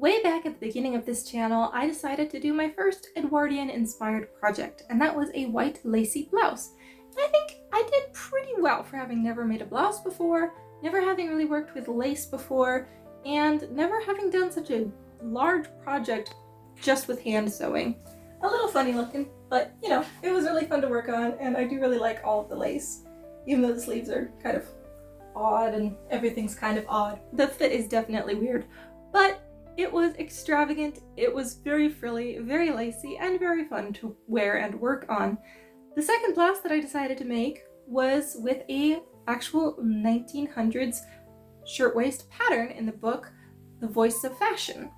Way back at the beginning of this channel, I decided to do my first Edwardian inspired project, and that was a white lacy blouse. And I think I did pretty well for having never made a blouse before, never having really worked with lace before, and never having done such a large project just with hand sewing. A little funny looking, but you know, it was really fun to work on, and I do really like all of the lace, even though the sleeves are kind of odd and everything's kind of odd. The fit is definitely weird, but it was extravagant, it was very frilly, very lacy, and very fun to wear and work on. The second blouse that I decided to make was with a actual 1900s shirtwaist pattern in the book The Voice of Fashion.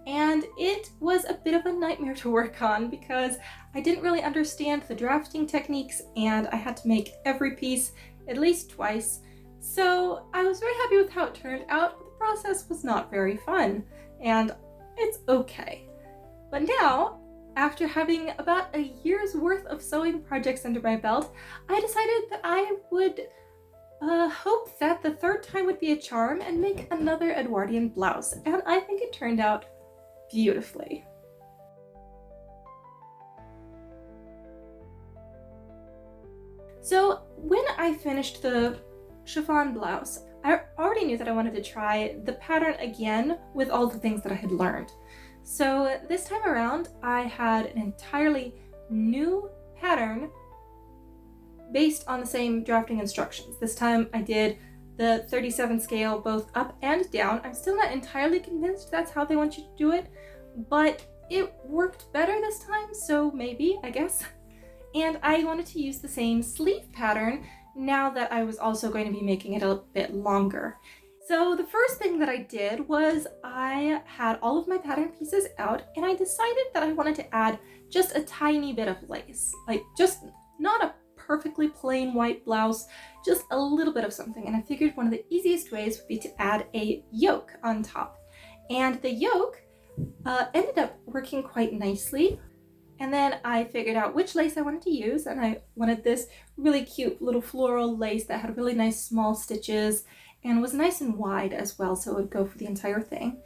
And it was a bit of a nightmare to work on because I didn't really understand the drafting techniques and I had to make every piece at least twice. So I was very happy with how it turned out, but the process was not very fun, and it's okay. But now, after having about a year's worth of sewing projects under my belt, I decided that I would hope that the third time would be a charm and make another Edwardian blouse, and I think it turned out beautifully. So when I finished the chiffon blouse, I already knew that I wanted to try the pattern again with all the things that I had learned. So this time around, I had an entirely new pattern based on the same drafting instructions. This time I did the 37 scale both up and down. I'm still not entirely convinced that's how they want you to do it, but it worked better this time, so maybe, I guess. And I wanted to use the same sleeve pattern now that I was also going to be making it a bit longer. So the first thing that I did was I had all of my pattern pieces out and I decided that I wanted to add just a tiny bit of lace, like just not a perfectly plain white blouse, just a little bit of something. And I figured one of the easiest ways would be to add a yoke on top. And the yoke ended up working quite nicely. And then I figured out which lace I wanted to use, and I wanted this really cute little floral lace that had really nice small stitches and was nice and wide as well, so it would go for the entire thing.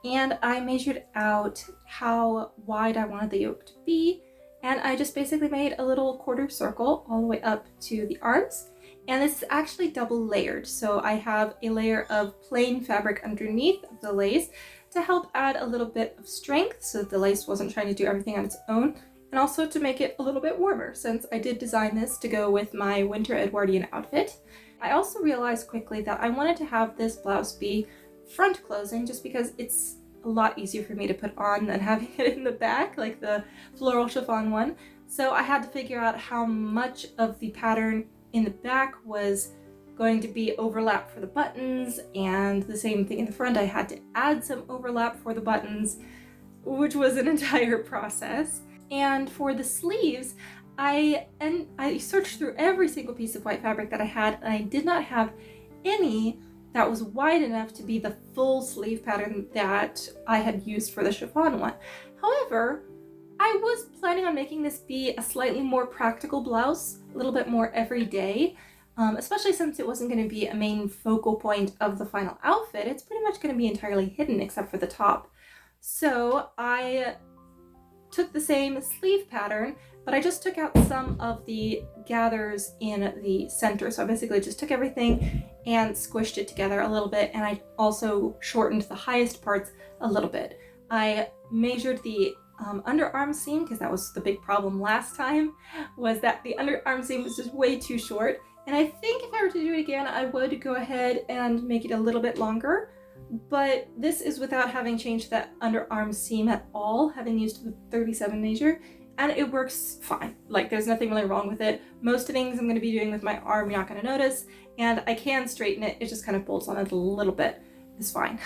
And I measured out how wide I wanted the yoke to be, and I just basically made a little quarter circle all the way up to the arms. And this is actually double layered, so I have a layer of plain fabric underneath the lace to help add a little bit of strength so that the lace wasn't trying to do everything on its own, and also to make it a little bit warmer since I did design this to go with my winter Edwardian outfit. I also realized quickly that I wanted to have this blouse be front closing just because it's a lot easier for me to put on than having it in the back like the floral chiffon one. So I had to figure out how much of the pattern in the back was going to be overlap for the buttons, and the same thing in the front. I had to add some overlap for the buttons, which was an entire process. And for the sleeves, I searched through every single piece of white fabric that I had, and I did not have any that was wide enough to be the full sleeve pattern that I had used for the chiffon one. However, I was planning on making this be a slightly more practical blouse, a little bit more everyday. Especially since it wasn't going to be a main focal point of the final outfit. It's pretty much going to be entirely hidden except for the top. So I took the same sleeve pattern, but I just took out some of the gathers in the center. So I basically just took everything and squished it together a little bit, and I also shortened the highest parts a little bit. I measured the underarm seam, because that was the big problem last time, was that the underarm seam was just way too short. And I think if I were to do it again, I would go ahead and make it a little bit longer, but this is without having changed that underarm seam at all, having used the 37 measure, and it works fine. Like, there's nothing really wrong with it. Most things I'm going to be doing with my arm, you're not going to notice, and I can straighten it. It just kind of bolts on it a little bit. It's fine.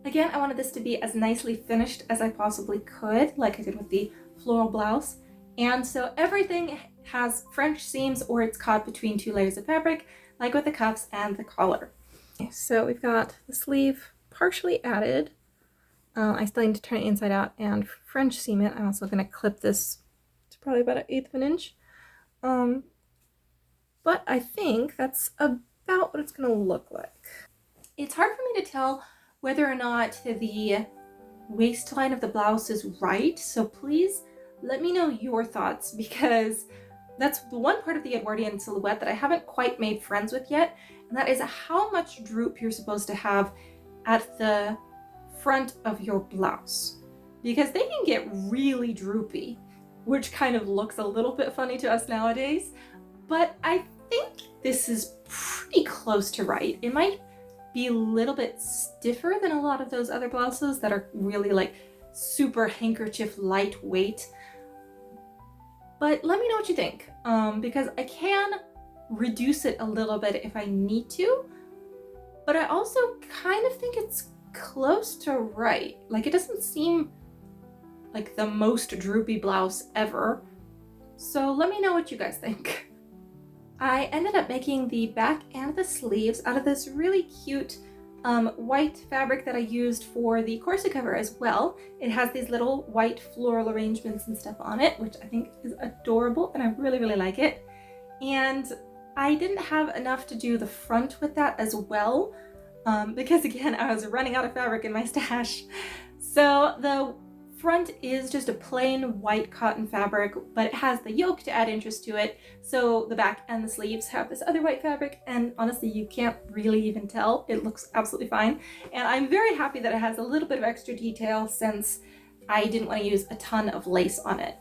Again, I wanted this to be as nicely finished as I possibly could, like I did with the floral blouse. And so everything has French seams or it's caught between two layers of fabric, like with the cuffs and the collar. So we've got the sleeve partially added. I still need to turn it inside out and French seam it. I'm also going to clip this to probably about 1/8 of an inch. But I think that's about what it's going to look like. It's hard for me to tell whether or not the waistline of the blouse is right. So please let me know your thoughts, because that's the one part of the Edwardian silhouette that I haven't quite made friends with yet, and that is how much droop you're supposed to have at the front of your blouse, because they can get really droopy, which kind of looks a little bit funny to us nowadays, but I think this is pretty close to right. It might be a little bit stiffer than a lot of those other blouses that are really like super handkerchief lightweight. But let me know what you think, because I can reduce it a little bit if I need to, but I also kind of think it's close to right. Like, it doesn't seem like the most droopy blouse ever. So let me know what you guys think. I ended up making the back and the sleeves out of this really cute white fabric that I used for the corset cover as well. It has these little white floral arrangements and stuff on it, which I think is adorable, and I really, really like it. And I didn't have enough to do the front with that as well, because again, I was running out of fabric in my stash. So the front is just a plain white cotton fabric, but it has the yoke to add interest to it. So the back and the sleeves have this other white fabric, and honestly, you can't really even tell. It looks absolutely fine. And I'm very happy that it has a little bit of extra detail, since I didn't want to use a ton of lace on it.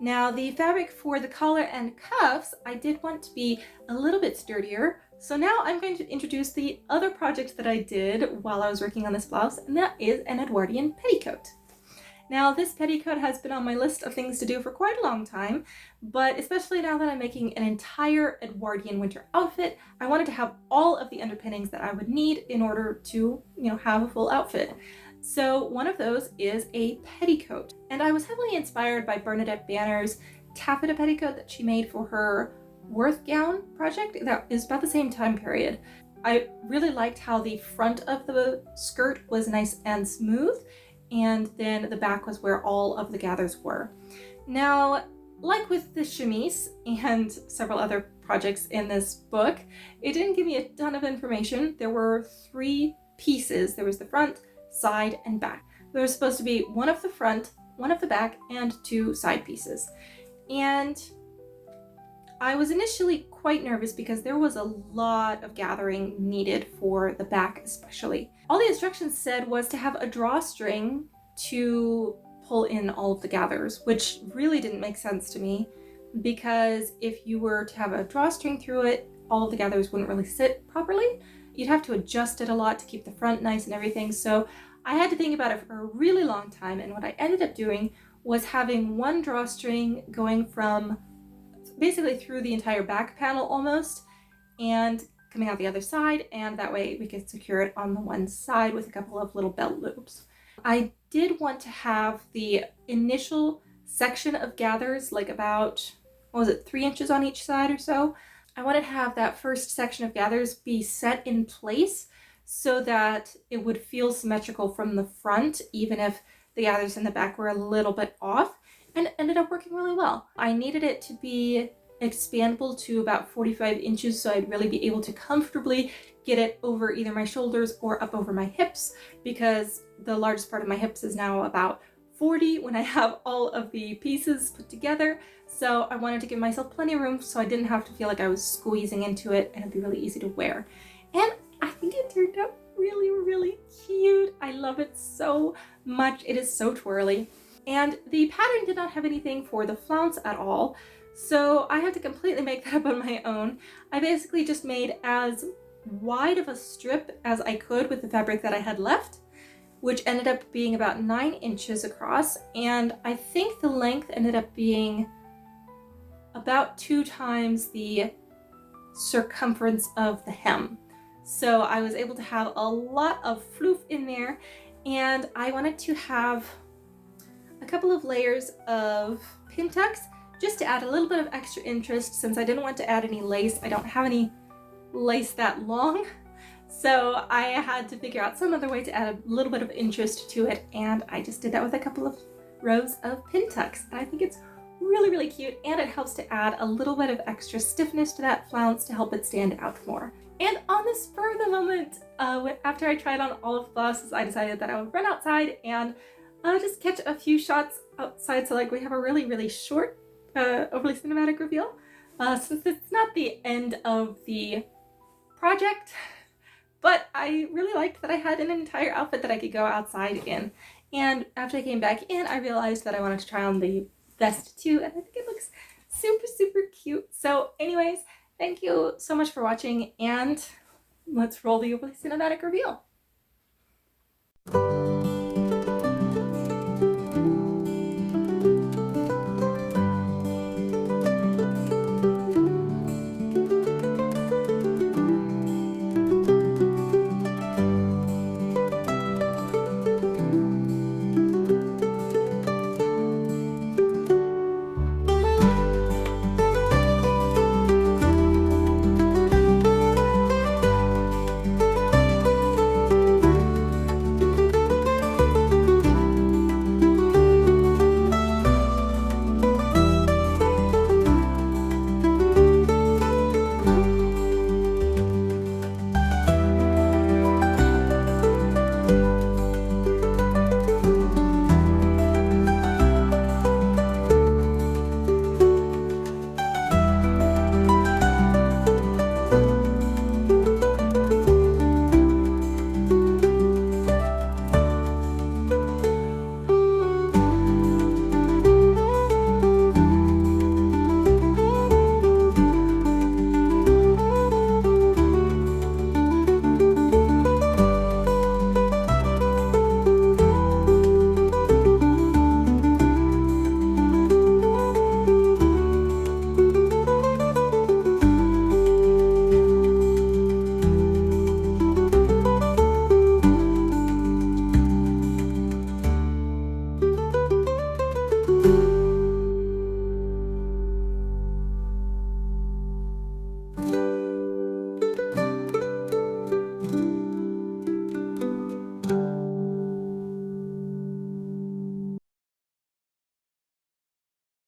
Now, the fabric for the collar and cuffs, I did want to be a little bit sturdier. So now I'm going to introduce the other project that I did while I was working on this blouse, and that is an Edwardian petticoat. Now, this petticoat has been on my list of things to do for quite a long time, but especially now that I'm making an entire Edwardian winter outfit, I wanted to have all of the underpinnings that I would need in order to, have a full outfit. So one of those is a petticoat, and I was heavily inspired by Bernadette Banner's taffeta petticoat that she made for her Worth gown project. That is about the same time period. I really liked how the front of the skirt was nice and smooth, and then the back was where all of the gathers were. Now, like with the chemise and several other projects in this book, it didn't give me a ton of information. There were 3 pieces. There was the front, side, and back. There was supposed to be one of the front, one of the back, and 2 side pieces. And I was initially quite nervous because there was a lot of gathering needed for the back especially. All the instructions said was to have a drawstring to pull in all of the gathers, which really didn't make sense to me, because if you were to have a drawstring through it, all of the gathers wouldn't really sit properly. You'd have to adjust it a lot to keep the front nice and everything. So I had to think about it for a really long time, and what I ended up doing was having one drawstring going from basically through the entire back panel almost, and coming out the other side, and that way we could secure it on the one side with a couple of little belt loops. I did want to have the initial section of gathers, like about, 3 inches on each side or so. I wanted to have that first section of gathers be set in place so that it would feel symmetrical from the front, even if the gathers in the back were a little bit off, and it ended up working really well. I needed it to be expandable to about 45 inches, so I'd really be able to comfortably get it over either my shoulders or up over my hips, because the largest part of my hips is now about 40 when I have all of the pieces put together. So I wanted to give myself plenty of room so I didn't have to feel like I was squeezing into it, and it'd be really easy to wear. And I think it turned out really, really cute. I love it so much. It is so twirly. And the pattern did not have anything for the flounce at all, so I had to completely make that up on my own. I basically just made as wide of a strip as I could with the fabric that I had left, which ended up being about 9 inches across, and I think the length ended up being about 2 times the circumference of the hem. So I was able to have a lot of floof in there, and I wanted to have a couple of layers of pin tucks just to add a little bit of extra interest, since I didn't want to add any lace. I don't have any lace that long, so I had to figure out some other way to add a little bit of interest to it, and I just did that with a couple of rows of pin tucks. And I think it's really, really cute, and it helps to add a little bit of extra stiffness to that flounce to help it stand out more. And on the spur of the moment, after I tried on all of the blouses, I decided that I would run outside and just catch a few shots outside, so like we have a really, really short, overly cinematic reveal. Since it's not the end of the project, but I really liked that I had an entire outfit that I could go outside in. And after I came back in, I realized that I wanted to try on the vest too, and I think it looks super, super cute. So anyways, thank you so much for watching, and let's roll the overly cinematic reveal.